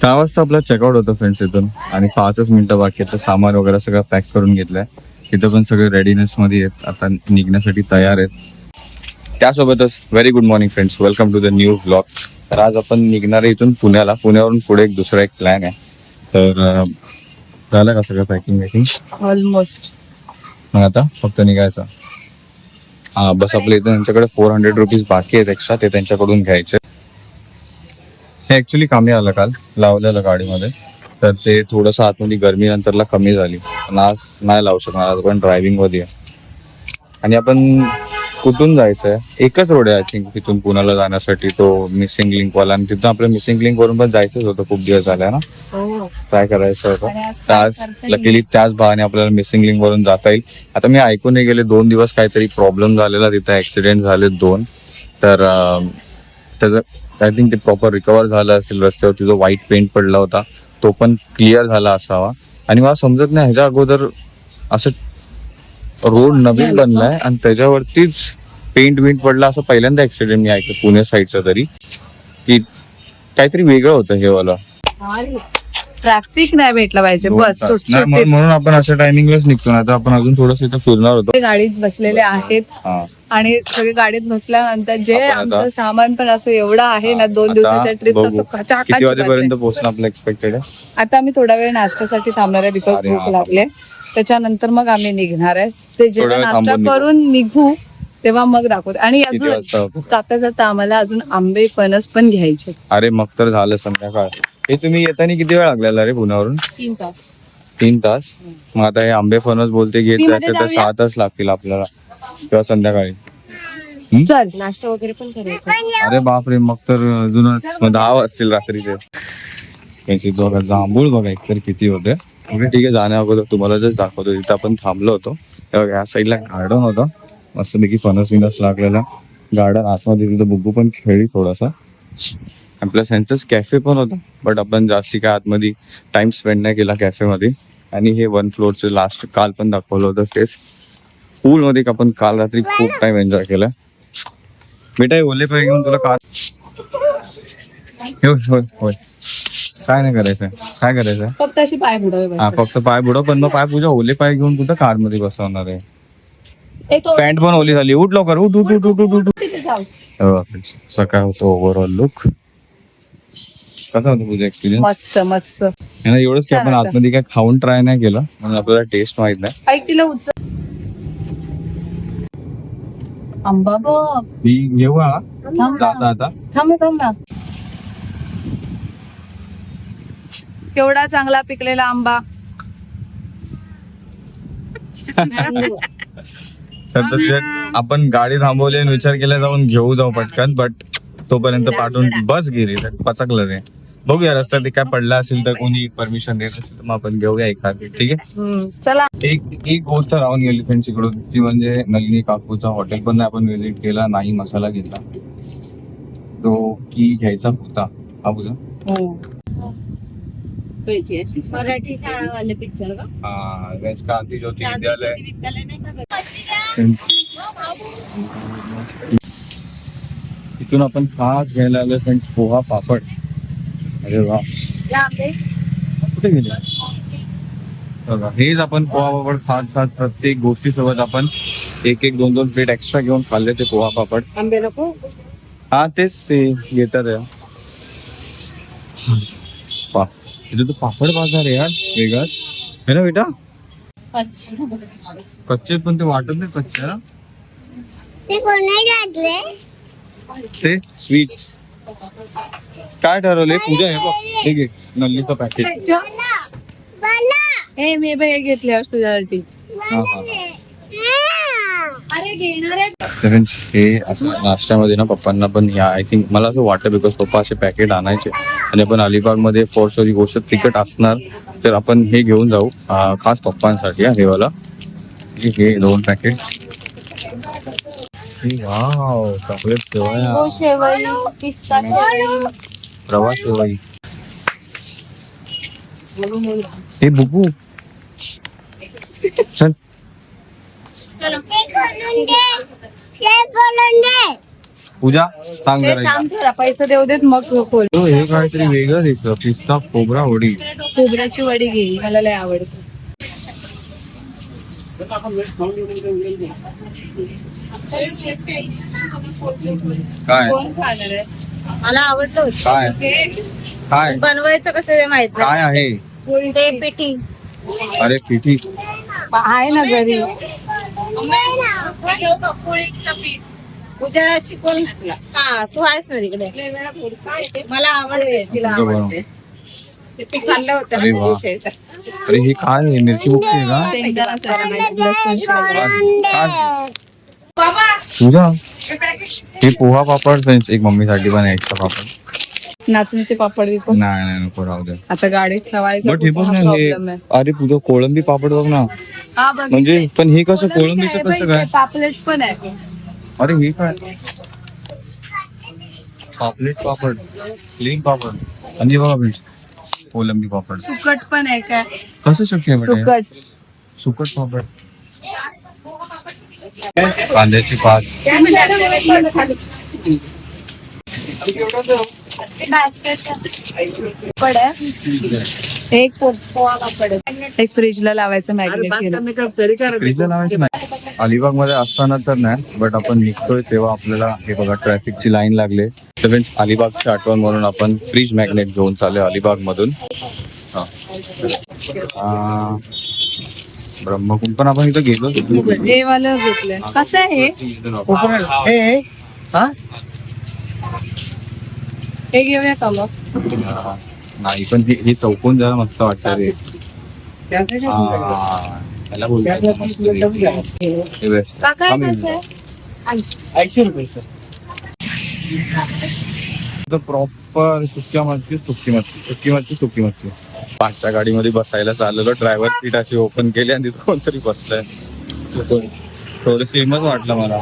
10 वाजता आपला चेकआउट होतं फ्रेंड्स इथून आणि 5च मिनिटं बाकी आहेत. सामान वगैरे सगळं पॅक करून घेतलंय. इथं पण सगळे रेडीनेस मध्ये आहेत, आता निघण्यासाठी तयार आहेत. त्यासोबतच very good morning friends, welcome to the new vlog. तर आज आपण निघणार आहे इथून पुण्याला. पुण्यावरून पुढे एक दुसरा एक प्लॅन आहे. तर झालं का सगळं पॅकिंग ऑलमोस्ट. मग आता फक्त निघायचं. हा बस आपल्या इथं त्यांच्याकडे 400 रुपीज बाकी आहेत एक्स्ट्रा, ते त्यांच्याकडून घ्यायचे. हे ऍक्च्युली कामी आलं काल लावलेलं गाडीमध्ये, तर ते थोडंसं आतमध्ये गरमी नंतरला कमी झाली. पण आज नाही लावू शकणार, आज पण ड्रायव्हिंग मध्ये आहे. आणि आपण कुठून जायचंय, एकच रोड आहे आय थिंक तिथून पुण्याला जाण्यासाठी, तो मिसिंग लिंक वाला. आणि तिथून आपल्या मिसिंग लिंक वरून पण जायचंच होतं, खूप दिवस झाले ना ट्राय करायचं होतं. तर आज लकीली त्याच बहाने आपल्याला मिसिंग लिंक वरून जाता येईल. आता मी ऐकून नाही गेले 2 दिवस काहीतरी प्रॉब्लेम झालेला तिथे, ऍक्सिडेंट झाले 2. तर त्याचं आय थिंक ते प्रॉपर रिकवर झालं असेल. रस्त्यावरती जो व्हाईट पेंट पडला होता तो पण क्लिअर झाला असावा. आणि मला समजत नाही, ह्याच्या अगोदर असं रोड नवीन बनलाय आणि त्याच्यावरतीच पेंट पडला, असं पहिल्यांदा ऍक्सिडेंट मी ऐकलं पुणे साईडचा तरी, की काहीतरी वेगळं होतं हे वाला. ट्रॅफिक नाही भेटला पाहिजे, बस नाही, म्हणून आपण अशा टायमिंगलाच निघतो. आता आपण अजून थोडंसं इथं फिरणार होतो. गाडीत बसलेले आहेत आणि सगळे गाडीत बसल्यानंतर जे आमचं सामान पण असं एवढं आहे ना, 2 दिवसाच्या ट्रिपचा किती वाजेपर्यंत पोहोचणं आपलं एक्सपेक्टेड आहे? आता आम्ही थोडा वेळ नाश्त्यासाठी थांबणार आहे, बिकॉज भूक लागले. त्याच्यानंतर मग आम्ही निघणार आहे. ते जेव्हा नाश्ता करून निघू तेव्हा मग दाखवते. आणि अजून जाता जाता आम्हाला अजून आंबे फणस पण घ्यायचे. अरे मग तर झालं संध्याकाळ. हे तुम्ही येताना किती वेळ लागलेला रे पुण्यावरून? 3 तास. 3 तास. मग आता हे आंबे फणस बोलते घेत जायचं तर 6 तास लागतील आपल्याला, किंवा संध्याकाळी. चल नाश्ता वगैरे पण करायचा. अरे बापरे, मग तर अजूनच 10 वाजतील रात्रीचे. त्यांची बघा जांभूळ बघा एकतर किती होते. ठीक आहे, जाण्या अगोदर तुम्हाला जस्ट दाखवतो. तिथं आपण थांबलो होतो तेव्हा या साईडला गार्डन होतं, मस्तपैकी फणस विनस लागलेला गार्डन. आतमध्ये तिथं बुग्गू पण खेळली थोडासा. आपल्या सेन्सस कॅफे पण होता, बट आपण जास्ती काय आतमध्ये टाइम स्पेंड नाही केला कॅफेमध्ये. आणि हे 1 फ्लोअरचं लास्ट काल पण दाखवलं होतं तेच पूलमध्ये, आपण काल रात्री खूप टाइम एन्जॉय केला. बेटा ओले पाय घेऊन तुला कार होय काय नाही करायचं, काय करायचं फक्त अशी पाय बुडव. हा फक्त पाय बुडव. पण मग पाय पूजा ओले पाय घेऊन कुठं कार मध्ये बसवणार आहे? पॅन्ट पण ओली झाली. उठ लवकर, उठ उठ उठ उठ उठ उठ. सकाळ होतो ओव्हरऑल लुक. कसा होता तुझा एक्सपिरियन्स? मस्त मस्त. एवढंच की आपण आतमध्ये काय खाऊन ट्राय नाही केलं, म्हणून आपल्याला टेस्ट माहित नाही. ऐक तिला उचल. आंबा बघ. मी घेऊ हा जाता आता. थांब ना. केवढा चांगला पिकलेला आंबा. तर आपण गाडी थांबवली आणि विचार केला जाऊन घेऊ जाऊ पटकन, बट तोपर्यंत पाठवून बस गेली, पचकलं रे. बघूया रस्त्यात काय पडला असेल तर, कोणी परमिशन देत असेल तर मग आपण घेऊया एखादी. ठीक आहे चला. एक गोष्ट राहून गेली फ्रेंड्स इकडून, ती म्हणजे नलिनी काकूचा हॉटेल पण आपण व्हिजिट केला नाही, मसाला घेतला. तो की घ्यायचा होता हा बुजा. मराठी शाळावाले पिक्चर का? हा, क्रांती ज्योती विद्यालय. इथून आपण खास घ्यायला आलो फ्रेंड्स पोहा पापड. अरे वा, कुठे गेले बघा. हेच आपण पोहा पापड खात प्रत्येक गोष्टी सोबत आपण 1-1, 2-2 प्लेट एक्स्ट्रा घेऊन खाल्ले ते पोहा पापड. आंबे नको. हा तेच ते घेतात आहे. इथे तो पापड बाजार आहे यार, वेगळाच है ना बेटा. कच्चे पण ते वाटत नाही कच्चे ना ते स्वीट्स. काय ठरवले पूजा? आहे बघ, ठीक आहे नल्लीचं पॅकेट. मी हे घेतले तुझ्यासाठी. हे असं नाश्त्यामध्ये ना पप्पांना पण या आय थिंक मला असं वाटतं, बिकॉज पप्पा असे पॅकेट आणायचे. आणि आपण अलिबागमध्ये फॉर शोर ही गोष्ट तिकट असणार, तर आपण हे घेऊन जाऊ खास पप्पांसाठी. हे वाला हे 2 पॅकेट. वाव, चॉकलेट शेवई, रवा शेवई. हे बुकू चल. पूजा सांग ते जरा थांब जरा, पैसे देऊ देत मग खोल. हो, हे काहीतरी वेगळं दिसलं. पिस्ता खोबरा वडी. खोबऱ्याची वडी घे, मला लय आवडते. काय कोण खाणार आहे? मला आवडलं होतं. काय काय बनवायचं कसं ते माहित काय आहे? नाही. ते पिठी अरे पिठी. आहे ना घरी. हा तू आहेस ना तिकडे. मला आवडते. तिला तुझं बनव. आवडते. ते पीठ खाल्लं होतं अरे वा. अरे हे काय आहे? मिरची बुकती आहे का? शेंगदाणा चटणी, लसूण काय शेंगदाणा. काय? तुझा हे पोहा पापड फ्रेंड्स, एक मम्मीसाठी पण एक्स्ट्रा पापड. नाचणीचे पापड बिपड नाही नाही नको राहू दे. आता गाडीत ठेवायचं बट हे बघ ना हे, प्रॉब्लेम आहे. अरे तुझं कोळंबी पापड बघ ना. हा बघ, म्हणजे पण हे कसं कोळंबीचं काय कसं बाई, काय? ते पापलेट पण आहे. अरे हे काय? पापलेट पापड, प्लेन पापड आणि हे बघा फ्रेंड्स कोलंबी पापड. सुकट पण आहे काय? कसं शक्य आहे बेटा? सुकट. सुकट पापड, कांद्याची पात. पापड आहे. एक पोहा पापड आहे. एक फ्रीजला लावायचं मॅग्नेट केलं. फ्रीजला लावायचं नाही. अलिबाग मध्ये असताना तर नाही, बट आपण निघतोय तेव्हा आपल्याला हे बघा ट्रॅफिकची लाईन लागले. तर फ्रेंड्स अलिबागची आठवण म्हणून आपण फ्रीज मॅग्नेट घेऊन चाललोय अलिबाग मधून. ब्रह्मकुंड पण आपण इथं गेलो. हे वाला घेतलंय. कसं आहे हे? हे घेऊया का मग? नाही पण हे चौकोन जरा मस्त वाटतं रे. त्याला बोलतात मस्त हे best. काका कमी कसं आहे? 80 रुपये सर. प्रॉपर सुकी मच्छी. पाचच्या गाडीमध्ये बसायला चाललेलो, ड्रायव्हर सीट अशी ओपन केली आणि तिथं कोणतरी बसलाय. थोडं सेमच वाटलं मला.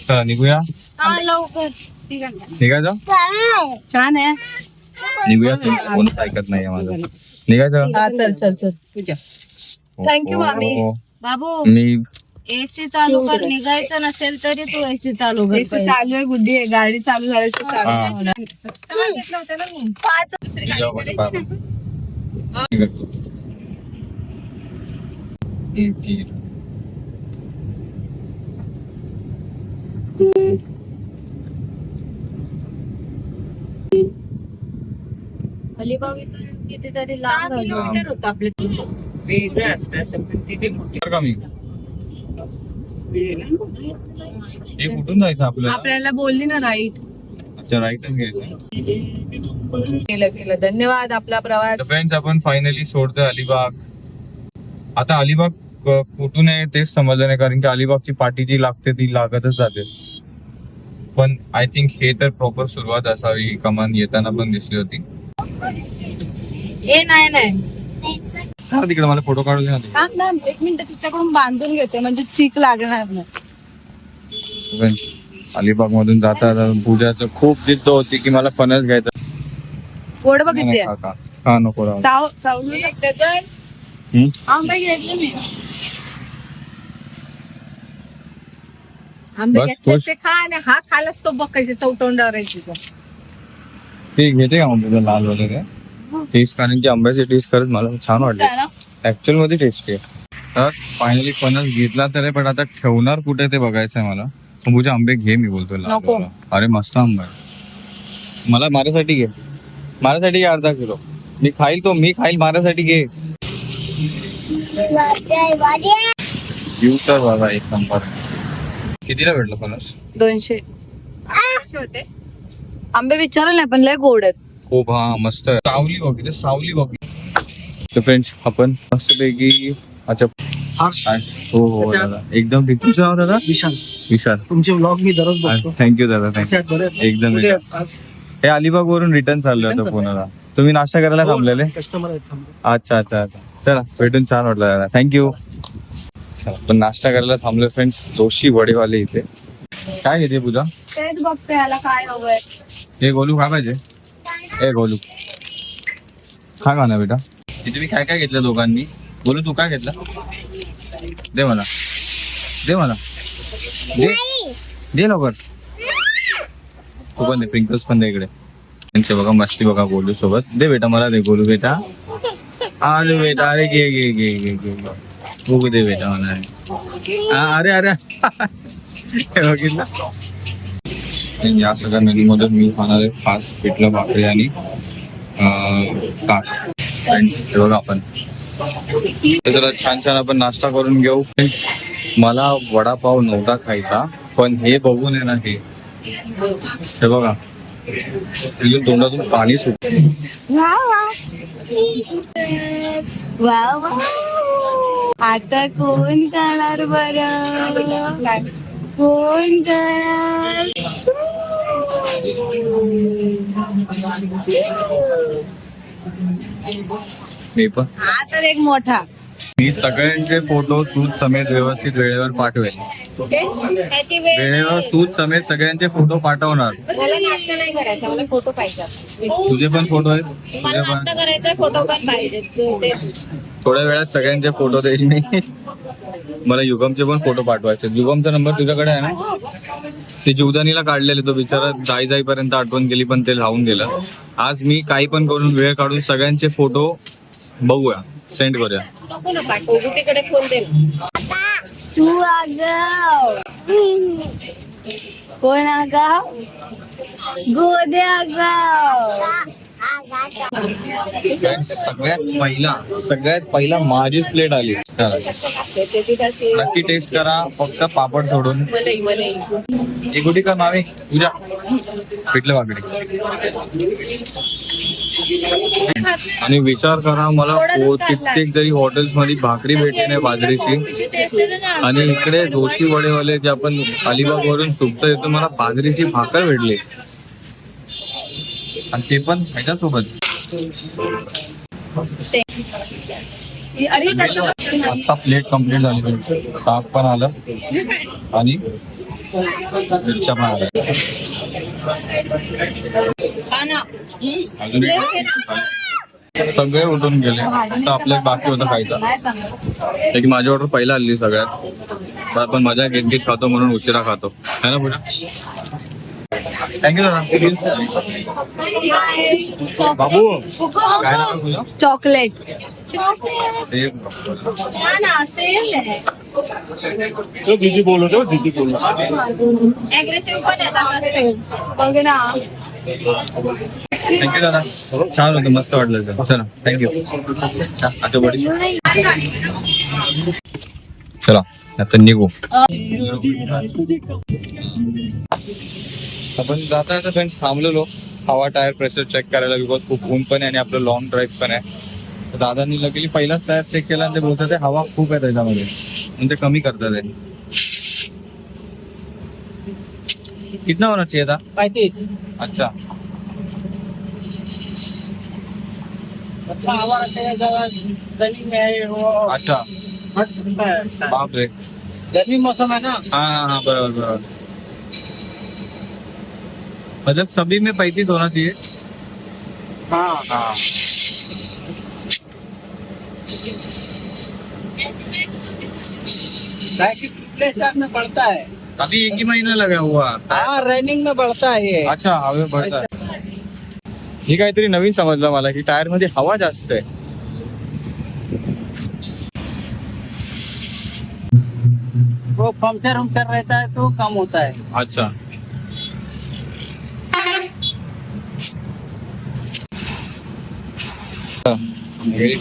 चला निघूया. हा लवकर. निघायचं छान आहे. निघूया. कोणच ऐकत नाहीये माझं. निघायचं. हा चल चल चल. Thank you, मामी. हो. बाबू मी एसी चालू कर. निघायचं नसेल तरी तू एसी चालू कर. AC चालू आहे गुड्डी आहे. गाडी चालू झाल्याशिवाय चालू हा. नाही होणार. जेव्हा माझं पाय पडलं. निघतो. ठीक. अलिबाग इथून कितीतरी लांब आहे. होतं आपलं. वेगळं असतं असं पण तिथे मोठे बरं का मी हे कुठून जायचं आपल्याला? आपल्याला बोलली ना राईट. अच्छा राईटच घ्यायचं. केलं. धन्यवाद. आपला प्रवास. फ्रेंड्स आपण फायनली सोडतोय अलिबाग. आता अलिबाग कुठून आहे तेच समजलं नाही, कारण की अलिबागची पाटी जी लागते ती लागतच जाते. पण आय थिंक हे तर प्रॉपर सुरुवात असावी. कमान येताना पण दिसली होती. हे नाही तिकडे मला फोटो काढू दे ना. थांब ना, एक मिनिट तिच्याकडून बांधून घेते म्हणजे चीक लागणार नाही. अलिबाग मधून जाता पूजाचं खूप जिद्द होती की मला फणस घ्यायचा. गोड बघितले. का नको राहू. चावलं हम्म? आंबे घेतले मी. आंबे बस, घेतले खुश. ते खा आणि हा खालाच तो बघ कशी चौटोंडावर आहे. ते घेते का मग तुझं लाल वगैरे टेस्ट, कारण की आंब्याची टेस्ट खरंच मला छान वाटली. ऍक्च्युअल मध्ये टेस्टी आहे. तर फायनली फणस घेतला तर आहे, पण आता ठेवणार कुठे ते बघायचं आहे मला. पूजा आंबे घे मी बोलतो लाल नको. वाला. अरे मस्त आंबा आहे. मला माझ्यासाठी घे. माझ्यासाठी घे अर्धा किलो. मी खाईल माझ्यासाठी घे. घेऊ तर बाबा एक नंबर. कितीला भेटलं फणस? 200 आंबे विचारले नाही पण लय गोड आहेत. खूप. हा मस्त आहे. सावली बघ इथे, सावली बघ. तर फ्रेंड्स आपण मस्तपैकी अच्छा हो दादा एकदम ठीक. तुमचं नाव दादा? विशाल. तुमचे व्लॉग मी दररोज बघतो. थँक्यू दादा. कसे थँक्यू. आहेत? बरे आहेत? एकदम कुठे एकदम. आहेत आज? हे अलिबाग वरून रिटर्न चाललो होतो पुण्याला. तुम्ही नाश्ता करायला थांबलेले? कस्टमर आहेत थांबले. अच्छा. चला भेटून छान वाटलं दादा. थँक्यू. पण नाश्ता करायला थांबलो फ्रेंड्स जोशी वडेवाले इथे. काय घेते पूजा? तेच बघते याला काय हवंय. हे गोलू खा पाहिजे. हे गोलू खा का ना बेटा. इथे मी काय घेतलं दोघांनी. गोलू तू काय घेतलं? दे मला दे लवकर. तू पण दे, प्रिंकल्स पण दे इकडे. त्यांचे बघा मस्ती बघा गोलू सोबत. दे बेटा मला दे गोलू बेटा. अरे बेटा अरे घे घे घे घे घे बघू दे बेटा मला. अरे अरे हे बघितलं. या सगळ्या मेन्यू मध्ये मी खाणार आहे 5 पिठलं भाकरी आणि ताक. हे बघा आपण जरा छान छान आपण नाश्ता करून घेऊ. मला वडापाव नव्हता खायचा पण हे बघून आहे ना हे बघा तोंडातून पाणी सुटत. आता कोण करणार बरं, कोण करणार. मी पण हा तर एक मोठा. मी सगळ्यांचे फोटो सूट समेत व्यवस्थित वेळेवर पाठवेल. त्याची वेळ वेळेवर सूट समेत सगळ्यांचे फोटो पाठवणार. मला नाश्ता नाही करायचा, मला फोटो पाहिजे. तुझे पण फोटो आहेत, मला तुझे पण नाश्ता करायचा, फोटो पण पाहिजे. थोड्या वेळात सगळ्यांचे फोटो देईल मी. मला युगमचे पण फोटो पाठवायचे. युगमचा नंबर तुझ्याकडे आहे ना? ते जीवदानीला काढलेले, तो बिचारा जाईपर्यंत आठवण गेली पण ते राहून गेलं. आज मी काही पण करून वेळ काढून सगळ्यांचे फोटो बघूया, सेंड करूया. नको ना पाठवू, गुटीकडे फोन दे ना. तू आगाव, कोण आगाव, गोदे आगाव. सगळ्यात पहिला माझीच प्लेट आली. नक्की टेस्ट करा, फक्त पापड सोडून. एक गुटी का मावे तुझ्या पिठलं भाकरी. आणि विचार करा, मला कित्येक तरी हॉटेल्स मध्ये भाकरी भेटली नाही बाजरीची, आणि इकडे जोशी वडेवाले जे आपण अलिबाग वरून सुकत येतो, मला बाजरीची भाकर भेटली आणि ते पण ह्याच्यासोबत. आता प्लेट कम्प्लीट झाली, ताक पण आलं आणि मिरच्या पण आल्या. अजून सगळे उठून गेले, आता आपल्या बाकी होतं खायचा. एक माझी ऑर्डर पहिला आली सगळ्यात, आपण मजा घेत घेत खातो म्हणून उशिरा खातो है ना पुढे. थँक्यू दादा. बाबू काय नाव आहे तुझं? चॉकलेट. सेब. दीदी बोलो तो दीदी बोलो. अग्रेसिव्ह पण आहे तसंच सेम. बघ ना. थँक्यू दादा, छान होतं, मस्त वाटलं सर. चला थँक्यू. आता बडी चला आता निघू. आपण जाता येता फ्रेंड्स थांबलेलो हवा टायर प्रेशर चेक करायला, बिकॉज खूप ऊन पण आहे आणि आपलं लॉंग ड्राईव्ह पण आहे. तर दादांनी लगेली पहिलाच टायर चेक केला आणि ते बोलतात ते हवा खूप आहे त्याच्यामध्ये, म्हणजे कमी करतात ते. कितना होना चाहिए था? 35. अच्छा हवा रनिंग में है वो अच्छा, हट सकता है. बाप रे. गर्मी मौसम है ना. हाँ बराबर बराबर. मतलब सभी में 35 होना चाहिए. हाँ हाँ पिछले साल में बढ़ता है. अभी एक ही महीना लगा हुआ. हाँ रनिंग में बढ़ता है ये. अच्छा हवे बढ़ता है. हे काहीतरी नवीन समजलं मला की टायर मध्ये हवा जास्त आहे. वो पंक्चर उमचर रहता है तो कम होता है. अच्छा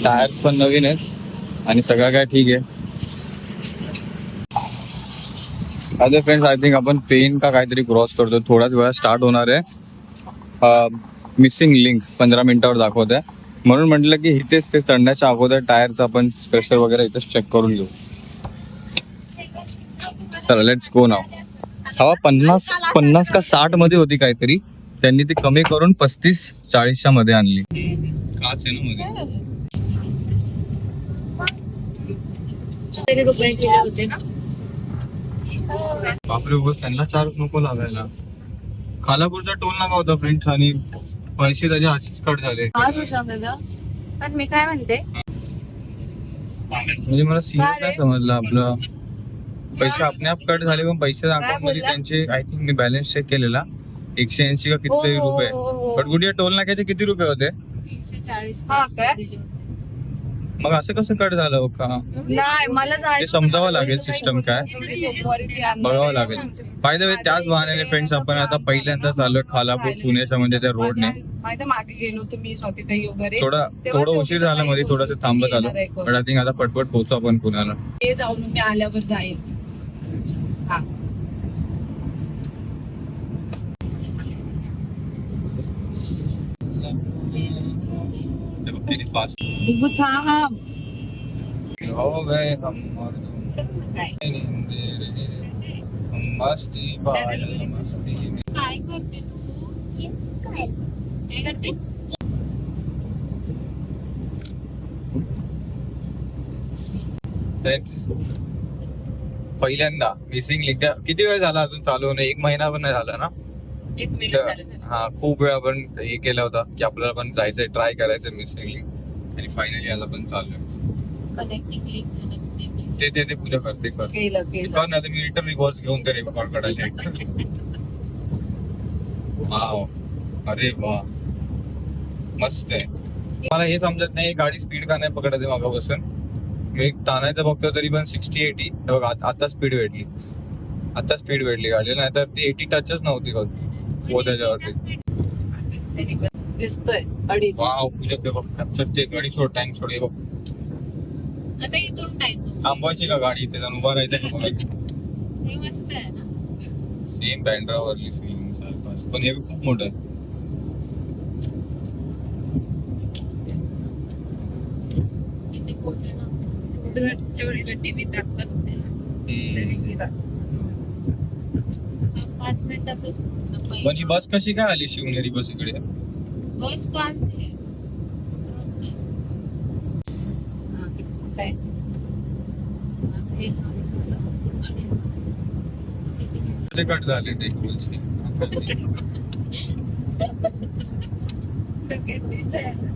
टायर्स पण नवीन आहेत आणि सगळं काय ठीक आहे. अदर फ्रेंड्स आय थिंक आपण पेन का काहीतरी क्रॉस करतो, थोड्याच वेळा स्टार्ट होणार आहे. मिसिंग लिंक 15 मिनिटावर दाखवत आहे, म्हणून म्हटलं की इथेच ते चढण्याच्या अगोदर टायरचं आपण प्रेशर वगैरे इथेच चेक करून घेऊ. चला लेट्स गो नाव. हवा 50 का 60 मध्ये होती काहीतरी, त्यांनी ती कमी करून 35-40च्या मध्ये आणली. काच आहे ना मध्ये. ₹1 होते ना. बापरे उगाच त्यांना चार्ज नको लागायला. खालापूरचा टोल नाका होता फ्रेंड्स आणि पैसे त्याचे असेच कट झाले. पण मी काय म्हणते, म्हणजे मला सीरियस नाही समजलं, आपलं पैसे आपले आप कट झाले पण पैसे अकाउंट मध्ये त्यांचे आय थिंक मी बॅलन्स चेक केलेला 180 का किती हो, रुपये. हो, हो. बट गुडिया टोल नाक्याचे किती रुपये होते? 340 हा काय? दिले होते. मग असं कसं कट झालं हो का? नाही मला जायचं ते समजावं होतं. लागेल system काय. तेवढी सोमवारी ती आणणार बघावं आहे. लागेल. बाय द वे त्याच बहाण्याने फ्रेंड्स आपण आता पहिल्यांदा चाललोय खालापूर पुण्याच्या म्हणजे त्या रोडने. माहिती मागे गेलो होतो मी स्वातीताई वगैरे थोडं उशीर झाला मध्ये थोडंसं थांबत आलो. बट आय थिंक आता पटपट पोहोचू आपण पुण्याला. ते जाऊन मी आल्यावर जाईल. हा ते बघ किती फास्ट बघू थांब. हो गए हम मस्ती पायल मस्ती. काय करते तू? काय करते? पहिल्यांदा मिसिंग लिंक किती वेळ झाला अजून चालू होणे? 1 महिना पण नाही झाला ना. 1 महिना झाला त्याला. हा खूप वेळ आपण हे केला होता की आपल्याला पण जायचंय ट्राय करायचंय मिसिंग लिंक आणि फायनली आज आपण चाललोय. कनेक्टिंग लिंक ते पूजा करते कर केलं कर ना. मी रिटर्न रिव्हर्स घेऊन ते रेकॉर्ड काढायला. वाव अरे वा मस्त आहे. मला हे समजत नाही गाडी स्पीड का नाही पकडत आहे मागापासून. मी ताणायचं बघतो तरी पण 60-80 बघ आता स्पीड भेटली. आता स्पीड भेटली गाडी नाही तर ती 80 टचच नव्हती त्याच्यावरती. दिसतोय अडीच. वाव पूजा ते बघ कॅप्चर ते गाडी सोड टँक सोड हे बघ. आता इथून टाइम थांबवायची का गाडी इथे जाऊन उभा राहायचं का? हे मस्त आहे ना. सेम बँड्रावरली सेम सारखं पण हे खूप मोठं आहे. इथे पोहोचायला उद्घाटनच्या वेळेला टीव्ही दाखवत होते ना. तरी गेला. 5 मिनिटाचंच होतं पहिलं. पण ही बस कशी काय आली शिवनेरी बस इकडे? बस चालते. काय? हे चालतं. कसे कट झाले ते स्कूलचे? तर काय तेच आहे ना.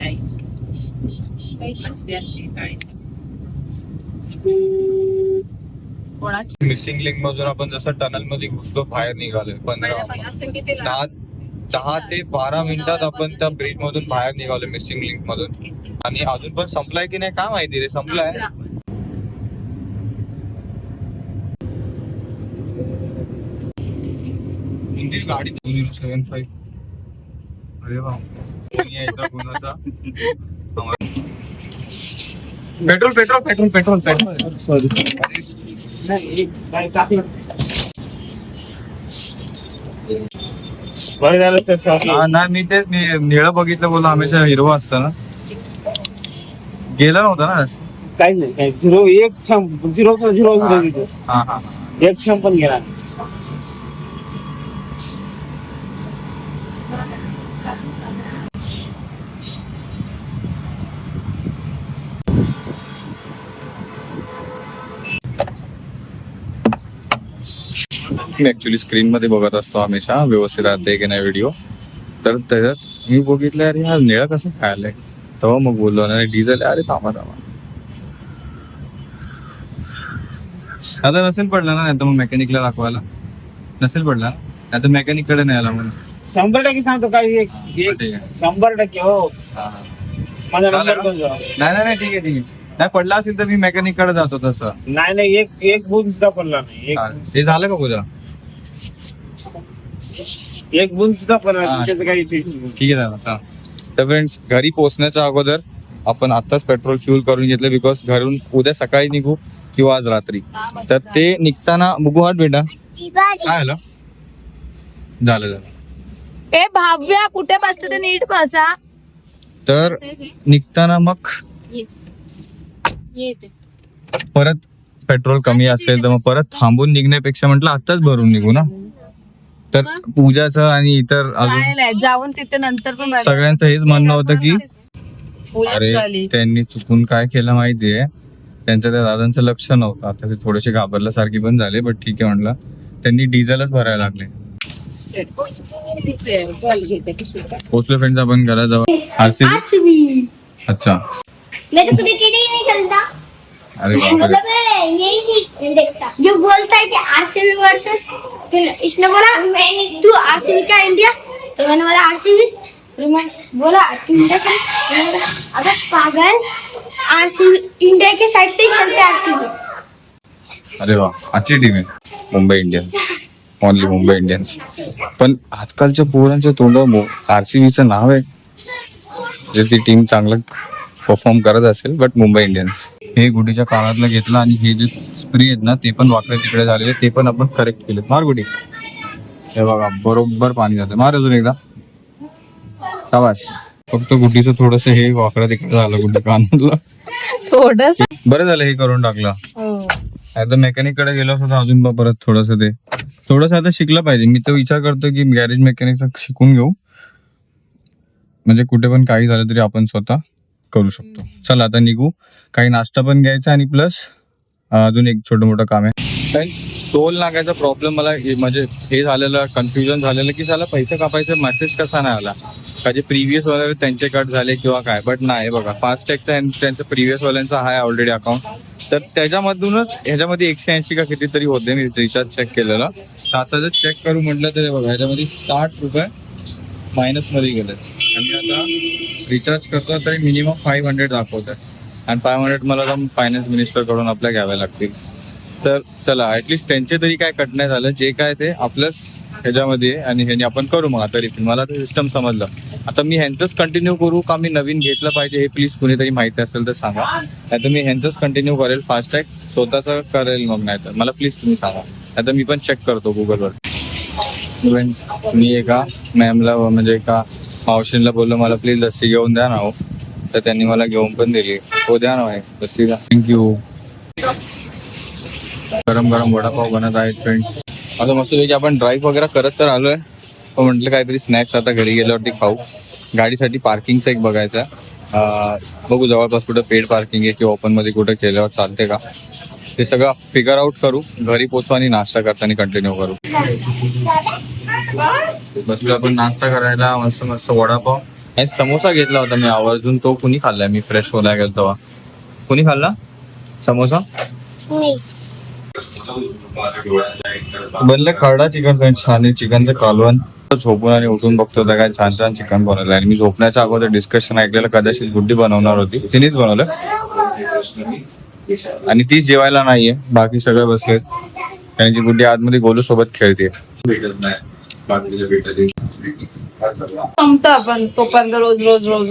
काही काही असते असते काळी. कोणाची? मिसिंग लिंक मधून आपण जसं टनल मध्ये घुसलो बाहेर निघालोय 15 असं किती 10 ते 12 मिनिटात आपण त्या ब्रिज मधून बाहेर निघालो मिसिंग लिंक मधून. आणि अजून पण संपलाय की नाही काय माहिती रे. संपलाय. कोणती गाडी 2075. अरे वा कोणी यायचा कोणाचा. Petrol petrol petrol petrol petrol sorry. बरं झालं सर सॉरी. नाही मी ते निळं बघितलं बोला हमेशा हिरवा असतं ना. गेला नव्हता ना. काहीच नाही काही 0 हा हा एक क्षण पण गेला नाही. मी ऍक्च्युली स्क्रीन मध्ये बघत असतो हमेशा व्यवस्थित राहते की नाही व्हिडिओ. तर त्याच्यात मी बघितलं अरे हा निळं कसं खायलाय. तेव्हा मग बोललो अरे डिझेल. अरे थांबा आता नसेल पडला ना. नाही तर मग मेकॅनिकला दाखवायला नसेल पडला नाही तर मेकॅनिक कडे न्यायला म्हणून. 100% सांगतो काही एक ठीक आहे. 100% हो. हा. माझा चालेल नंबर ना? कोण जाऊ. नाही ठीक आहे नाही पडला असेल तर मी मेकॅनिक कडे जातो तसं. नाही एक बुंद सुद्धा पडला नाही. ते झालं का पूजा? एक बुंद सुद्धा पडला हा. नाही. त्याचं काही ठीक आहे दादा चला. तर फ्रेंड्स घरी पोहोचण्याच्या अगोदर आपण आत्ताच पेट्रोल फ्यूल करून घेतलं बिकॉज घरून उद्या सकाळी निघू किंवा आज रात्री. तर ते निघताना बघू हाट बेटा काय झालं. झालं ए भाव्या कुठे बसते ते नीट बसा. तर निघताना मग येते. परत पेट्रोल कमी असेल तर मग परत थांबून निघण्यापेक्षा म्हटलं आत्ताच भरून निघू ना. तर पूजाचं आणि इतर अजून काय नाही जाऊन तिथे नंतर पण बघा. सगळ्यांचं हेच म्हणणं होतं की फुलच अरे झाली. त्यांनी चुकून काय केलं माहितीये. त्यांचं त्या दादांचं लक्ष नव्हतं. आता ते थोडेसे घाबरल्यासारखी पण झाले. बट ठीक आहे म्हटलं त्यांनी डिझेलच भरायला लागले. पोचलो फ्रेंड्स आपण घराजवळ. आरसीबी. अच्छा मैं तो कभी क्रिकेट ही नहीं खेलता. अरे बापरे. मतलब मैं यही नहीं देखता जो बोलता है कि आरसीबी वर्सेस इसने बोला तू आरसीबी का इंडिया, तो मैंने बोला आरसीबी। बोला तू इंडिया का, मैंने बोला अगर पागल, आरसीबी इंडिया के साइड से ही खेलते आरसीबी। अरे वा, आजची टीम आहे Mumbai Indians, only Mumbai Indians. पण आजकालच्या पोरांच्या तोंडावर आरसीबीचं नाव आहे, जे ती टीम चांगलं परफॉर्म करत असेल, बट मुंबई इंडियन्स. हे गुडीच्या काळातलं घेतलं आणि हे जे स्प्रे आहेत ना ते पण वाकडे तिकडे झालेले, ते पण आपण करेक्ट केले. मार गुडी, हे बघा बरोबर पाणी जातं. मार अजून एकदा, शाबास. फक्त गुडीचं थोडस हे वाकडं तिकडे झालं गुडी कानातलं. थोडस बरं झालं हे करून टाकलं. आता मेकॅनिक कडे गेलो असतो तर अजून परत थोडस आता शिकलं पाहिजे. मी तर विचार करतो की गॅरेज मेकॅनिकचा शिकून घेऊ, म्हणजे कुठे पण काही झालं तरी आपण स्वतः करू शकतो. चला आता निघू, काही नाश्ता पण घ्यायचा आणि प्लस अजून एक छोटं मोठं काम आहे. टोल नाक्याचा प्रॉब्लेम मला म्हणजे हे झालेलं, कन्फ्युजन झालेलं की साला पैसे कापायचा मेसेज कसा नाही आला, का जे प्रिव्हियस वगैरे त्यांचे कट झाले किंवा काय. बट नाही बघा, फास्टॅगचा त्यांचं प्रिव्हियस वाल्यांचा आहे ऑलरेडी अकाउंट, तर त्याच्यामधूनच ह्याच्यामध्ये 180 का कितीतरी होते. मी रिचार्ज चेक केलेला, तर आता जर चेक करू म्हटलं तरी बघा ह्याच्यामध्ये 60 रुपये मायनस मध्ये गेले. आणि आता रिचार्ज करतो तरी मिनिमम 500 दाखवत आहे, आणि 500 मला फायनान्स मिनिस्टर कडून आपल्या घ्याव्या लागतील. तर चला ऍटलिस्ट त्यांचे तरी काय कट नाही झालं, जे काय ते आपल्याच ह्याच्यामध्ये आहे, आणि ह्याने आपण करू. मग तरी मला ते सिस्टम समजलं. आता मी ह्यांचंच कंटिन्यू करू का मी नवीन घेतलं पाहिजे, हे प्लीज कुणीतरी माहिती असेल तर सांगा. नाही तर मी ह्यांचंच कंटिन्यू करेल, फास्टॅग स्वतःचं करेल. मग नाही तर मला प्लीज तुम्ही सांगा, नाही तर मी पण चेक करतो गुगलवर. मी एका मॅमला म्हणजे एका मावशींना बोललो मला प्लीज लस्सी घेऊन द्या ना हो, तर त्यांनी मला घेऊन पण दिली. हो द्या ना लस्सी द्या. थँक्यू. गरम गरम वडापाव बनत आहेत फ्रेंड्स. आता मस्तपैकी आपण ड्राईव्ह वगैरे करत तर आलोय, पण म्हटलं काहीतरी स्नॅक्स आता घरी गेल्यावरती खाऊ. गाडीसाठी पार्किंगचं एक बघायचं आहे, बघू जवळपास कुठं पेड पार्किंग आहे किंवा ओपन मध्ये कुठं केल्यावर चालते का, ते सगळं फिगर आउट करू. घरी पोचू आणि नाश्ता करताना कंटिन्यू करू. बसलो आपण नाश्ता करायला, मस्त मस्त वडापाव आणि समोसा घेतला होता मी आवर्जून. तो कुणी खाल्लाय, मी फ्रेश होला गेलो तेव्हा. कुणी खाल्ला समोसा? बनलं खरडा चिकन फ्रेंड्स आणि चिकनचं कालवण. झोपून आणि उठून बघतो होता काय छान छान चिकन बनवलं. आणि मी झोपण्याच्या अगोदर डिस्कशन ऐकलेलं कदाचित गुड्डी बनवणार होती, तिनेच बनवलं. आणि ती जेवायला नाहीये, बाकी सगळे बसलेत, कारण की गुड्डी आतमध्ये गोलू सोबत खेळते. भेटत नाही बाकीच्या भेटायची संपतं आपण तोपर्यंत रोज रोज रोज रोज